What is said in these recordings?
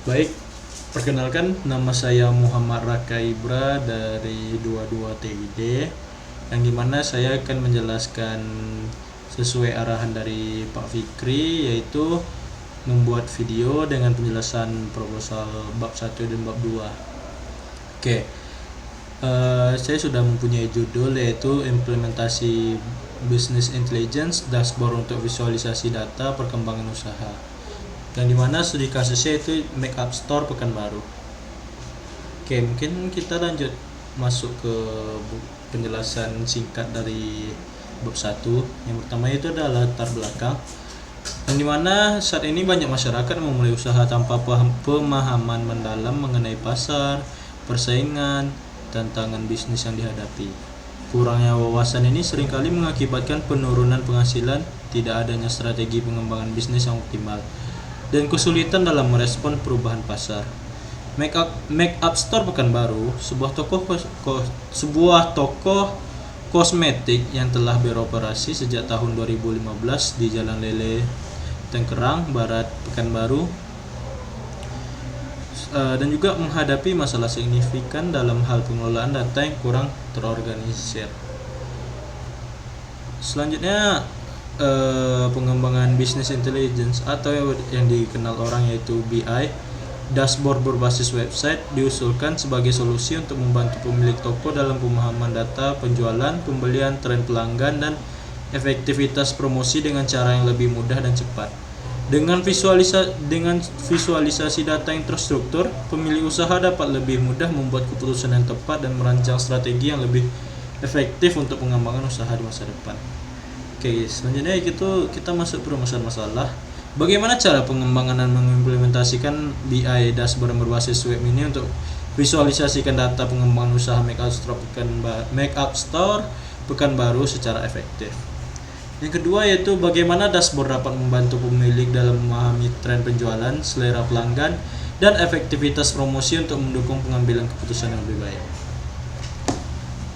Baik, perkenalkan nama saya Muhammad Raka Ibra dari 22 TID, yang dimana saya akan menjelaskan sesuai arahan dari Pak Fikri, yaitu membuat video dengan penjelasan proposal bab 1 dan bab 2. Oke, saya sudah mempunyai judul yaitu implementasi business intelligence dashboard untuk visualisasi data perkembangan usaha, yang dimana studi kasusnya itu Makeup Store Pekanbaru. Oke, mungkin kita lanjut masuk ke penjelasan singkat dari bab 1. Yang pertama itu adalah latar belakang, yang dimana saat ini banyak masyarakat memulai usaha tanpa pemahaman mendalam mengenai pasar, persaingan, tantangan bisnis yang dihadapi. Kurangnya wawasan ini seringkali mengakibatkan penurunan penghasilan, tidak adanya strategi pengembangan bisnis yang optimal, dan kesulitan dalam merespon perubahan pasar. Makeup Store Pekanbaru, sebuah toko kosmetik yang telah beroperasi sejak tahun 2015 di Jalan Lele, Tengkerang Barat, Pekanbaru, dan juga menghadapi masalah signifikan dalam hal pengelolaan data yang kurang terorganisir. Selanjutnya, pengembangan business intelligence atau yang dikenal orang yaitu BI, dashboard berbasis website, diusulkan sebagai solusi untuk membantu pemilik toko dalam pemahaman data penjualan, pembelian, tren pelanggan, dan efektivitas promosi dengan cara yang lebih mudah dan cepat. Dengan visualisasi data yang terstruktur, pemilik usaha dapat lebih mudah membuat keputusan yang tepat dan merancang strategi yang lebih efektif untuk pengembangan usaha di masa depan. Oke, selanjutnya kita masuk permasalahan masalah. Bagaimana cara pengembangan dan mengimplementasikan BI dashboard berbasis web ini untuk visualisasikan data pengembangan usaha Makeup Store Pekanbaru secara efektif? Yang kedua yaitu bagaimana dashboard dapat membantu pemilik dalam memahami tren penjualan, selera pelanggan, dan efektivitas promosi untuk mendukung pengambilan keputusan yang lebih baik.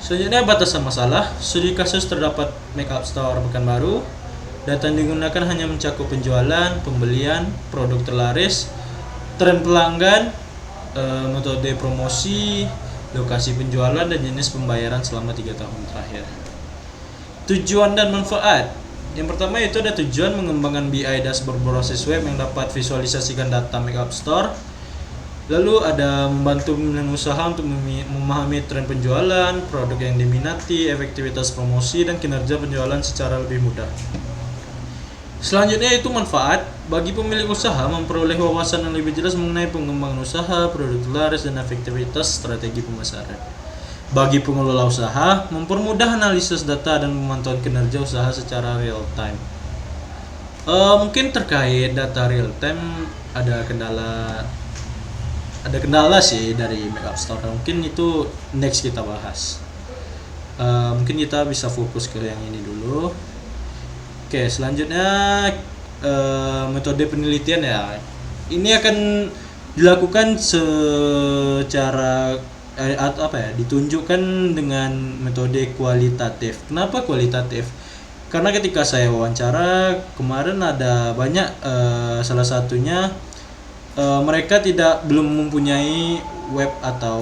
Selanjutnya, batasan masalah. Studi kasus terdapat Makeup Store Pekanbaru. Data yang digunakan hanya mencakup penjualan, pembelian, produk terlaris, tren pelanggan, metode promosi, lokasi penjualan, dan jenis pembayaran selama 3 tahun terakhir. Tujuan dan manfaat. Yang pertama itu ada tujuan mengembangkan BI dashboard berbasis web yang dapat visualisasikan data Makeup Store. Lalu ada membantu pemilik usaha untuk memahami tren penjualan, produk yang diminati, efektivitas promosi, dan kinerja penjualan secara lebih mudah. Selanjutnya itu manfaat. Bagi pemilik usaha memperoleh wawasan yang lebih jelas mengenai pengembangan usaha, produk laris, dan efektivitas strategi pemasaran. Bagi pengelola usaha, mempermudah analisis data dan memantau kinerja usaha secara real time. Mungkin terkait data real time ada kendala sih dari Makeup Store. Mungkin itu next kita bahas. Mungkin kita bisa fokus ke yang ini dulu. Oke, selanjutnya metode penelitian ya. Ini akan dilakukan secara ditunjukkan dengan metode kualitatif. Kenapa kualitatif? Karena ketika saya wawancara kemarin ada banyak, salah satunya mereka belum mempunyai web atau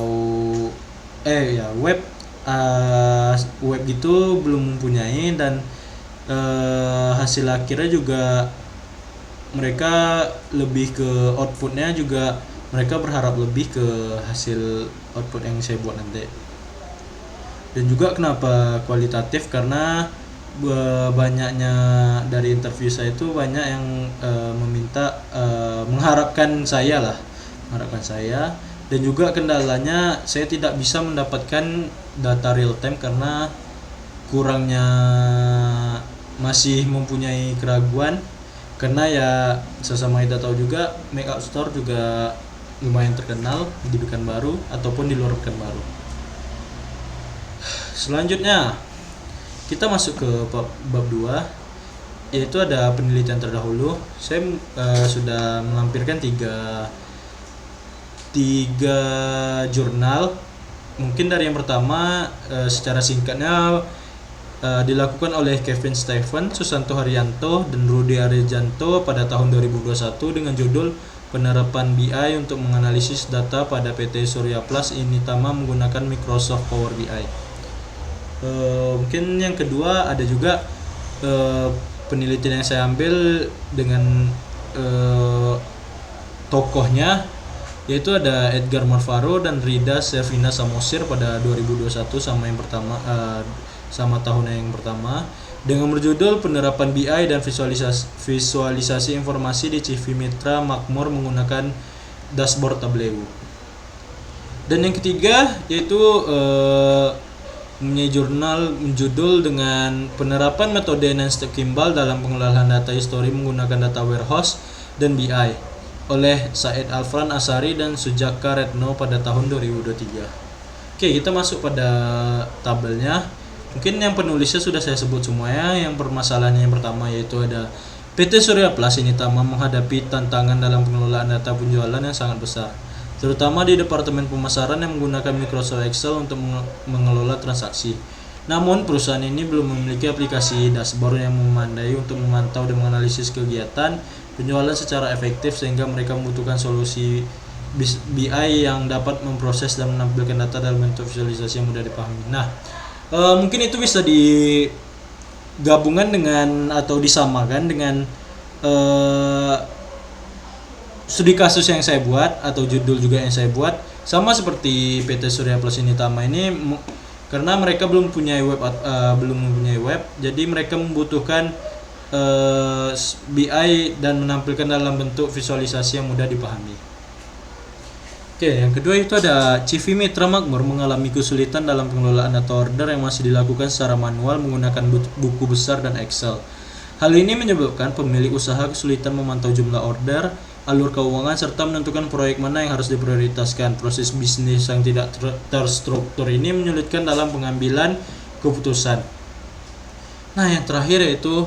web gitu belum mempunyai, dan hasil akhirnya juga mereka lebih ke outputnya juga mereka berharap lebih ke hasil output yang saya buat nanti. Dan juga kenapa kualitatif, karena banyaknya dari interview saya itu banyak yang meminta mengharapkan saya, dan juga kendalanya saya tidak bisa mendapatkan data real time karena kurangnya masih mempunyai keraguan, karena ya sesama kita tahu juga Makeup Store juga lumayan terkenal di Pekanbaru ataupun di luar Pekanbaru. Selanjutnya kita masuk ke bab 2, yaitu ada penelitian terdahulu. Saya sudah melampirkan tiga jurnal. Mungkin dari yang pertama secara singkatnya dilakukan oleh Kevin Stephen, Susanto Haryanto, dan Rudy Arijanto pada tahun 2021 dengan judul penerapan BI untuk menganalisis data pada PT Surya Plus Initama menggunakan Microsoft Power BI. Mungkin yang kedua ada juga penelitian yang saya ambil dengan tokohnya, yaitu ada Edgar Marvaro dan Rida Servina Samosir pada 2021 sama tahun yang pertama, dengan berjudul penerapan BI dan visualisasi informasi di CV Mitra Makmur menggunakan dashboard Tableau. Dan yang ketiga yaitu punya jurnal judul dengan penerapan metode non-stack Kimball dalam pengelolaan data history menggunakan data warehouse dan BI oleh Said Alfran Asari dan Sujaka Retno pada tahun 2023. Oke, kita masuk pada tabelnya. Mungkin yang penulisnya sudah saya sebut semuanya. Yang permasalahannya yang pertama yaitu ada PT Surya Plus Initama menghadapi tantangan dalam pengelolaan data penjualan yang sangat besar, terutama di departemen pemasaran yang menggunakan Microsoft Excel untuk mengelola transaksi. Namun perusahaan ini belum memiliki aplikasi dashboard yang memadai untuk memantau dan menganalisis kegiatan penjualan secara efektif, sehingga mereka membutuhkan solusi BI yang dapat memproses dan menampilkan data dalam bentuk visualisasi yang mudah dipahami. Nah, mungkin itu bisa digabungkan dengan atau disamakan dengan studi kasus yang saya buat atau judul juga yang saya buat, sama seperti PT Surya Plus Initama ini, karena mereka belum mempunyai web, jadi mereka membutuhkan BI dan menampilkan dalam bentuk visualisasi yang mudah dipahami. Oke, yang kedua itu ada CV Mitra Makmur mengalami kesulitan dalam pengelolaan data order yang masih dilakukan secara manual menggunakan buku besar dan Excel. Hal ini menyebabkan pemilik usaha kesulitan memantau jumlah order, alur keuangan, serta menentukan proyek mana yang harus diprioritaskan. Proses bisnis yang tidak terstruktur ini menyulitkan dalam pengambilan keputusan. Nah, yang terakhir yaitu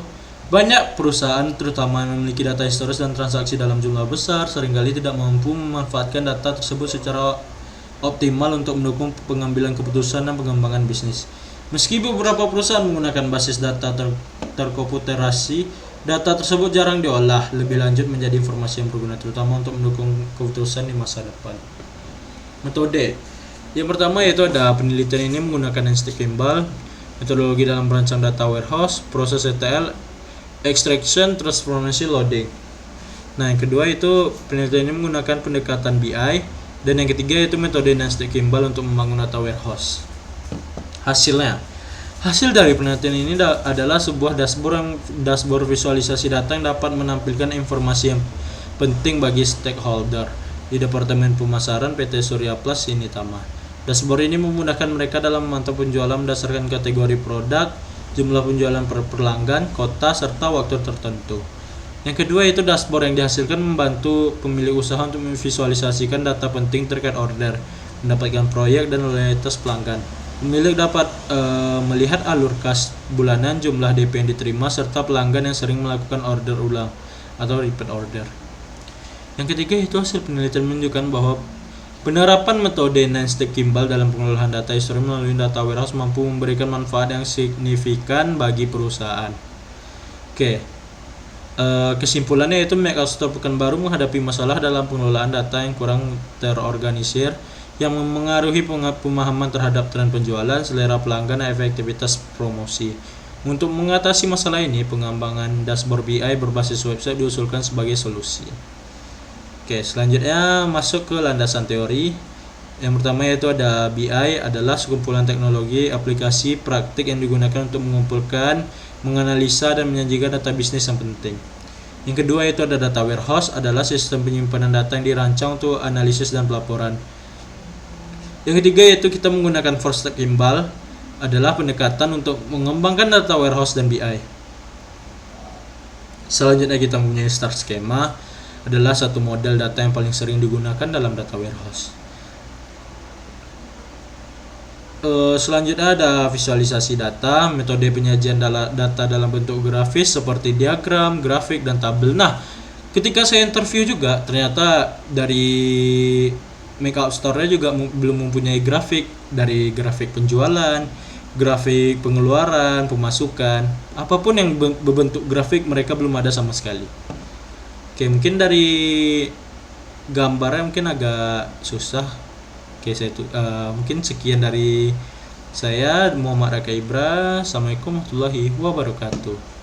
banyak perusahaan terutama yang memiliki data historis dan transaksi dalam jumlah besar seringkali tidak mampu memanfaatkan data tersebut secara optimal untuk mendukung pengambilan keputusan dan pengembangan bisnis. Meski beberapa perusahaan menggunakan basis data terkomputerasi, data tersebut jarang diolah lebih lanjut menjadi informasi yang berguna terutama untuk mendukung keputusan di masa depan. Metode yang pertama yaitu ada penelitian ini menggunakan non-stack Kimball, metodologi dalam merancang data warehouse, proses ETL, extraction, transformation, loading. Nah, yang kedua itu penelitian ini menggunakan pendekatan BI, dan yang ketiga yaitu metode non-stack Kimball untuk membangun data warehouse. Hasil dari penelitian ini adalah sebuah dashboard visualisasi data yang dapat menampilkan informasi yang penting bagi stakeholder di Departemen Pemasaran PT Surya Plus Initama. Dashboard ini memudahkan mereka dalam memantau penjualan berdasarkan kategori produk, jumlah penjualan per pelanggan, kota, serta waktu tertentu. Yang kedua yaitu dashboard yang dihasilkan membantu pemilik usaha untuk memvisualisasikan data penting terkait order, mendapatkan proyek, dan loyalitas pelanggan. Pemilik dapat melihat alur kas bulanan, jumlah DP yang diterima, serta pelanggan yang sering melakukan order ulang atau repeat order. Yang ketiga itu hasil penelitian menunjukkan bahwa penerapan metode non-stack Kimball dalam pengelolaan data history melalui data warehouse mampu memberikan manfaat yang signifikan bagi perusahaan. Oke, kesimpulannya yaitu McAllister Pekanbaru menghadapi masalah dalam pengelolaan data yang kurang terorganisir, yang mengaruhi pemahaman terhadap tren penjualan, selera pelanggan, dan efektivitas promosi. Untuk mengatasi masalah ini, pengembangan dashboard BI berbasis website diusulkan sebagai solusi. Oke, selanjutnya masuk ke landasan teori. Yang pertama yaitu ada BI adalah sekumpulan teknologi, aplikasi, praktik yang digunakan untuk mengumpulkan, menganalisa, dan menyajikan data bisnis yang penting. Yang kedua yaitu ada data warehouse, adalah sistem penyimpanan data yang dirancang untuk analisis dan pelaporan. Yang ketiga yaitu kita menggunakan four-stack Kimball, adalah pendekatan untuk mengembangkan data warehouse dan BI. Selanjutnya kita mempunyai star schema, adalah satu model data yang paling sering digunakan dalam data warehouse. Selanjutnya ada visualisasi data, metode penyajian data dalam bentuk grafis seperti diagram, grafik, dan tabel. Nah, ketika saya interview juga ternyata dari Makeup Store-nya juga belum mempunyai grafik, dari grafik penjualan, grafik pengeluaran, pemasukan, apapun yang berbentuk grafik mereka belum ada sama sekali. Oke, mungkin dari gambarnya mungkin agak susah. Oke, mungkin sekian dari saya, Muhammad Raka Ibra. Assalamualaikum warahmatullahi wabarakatuh.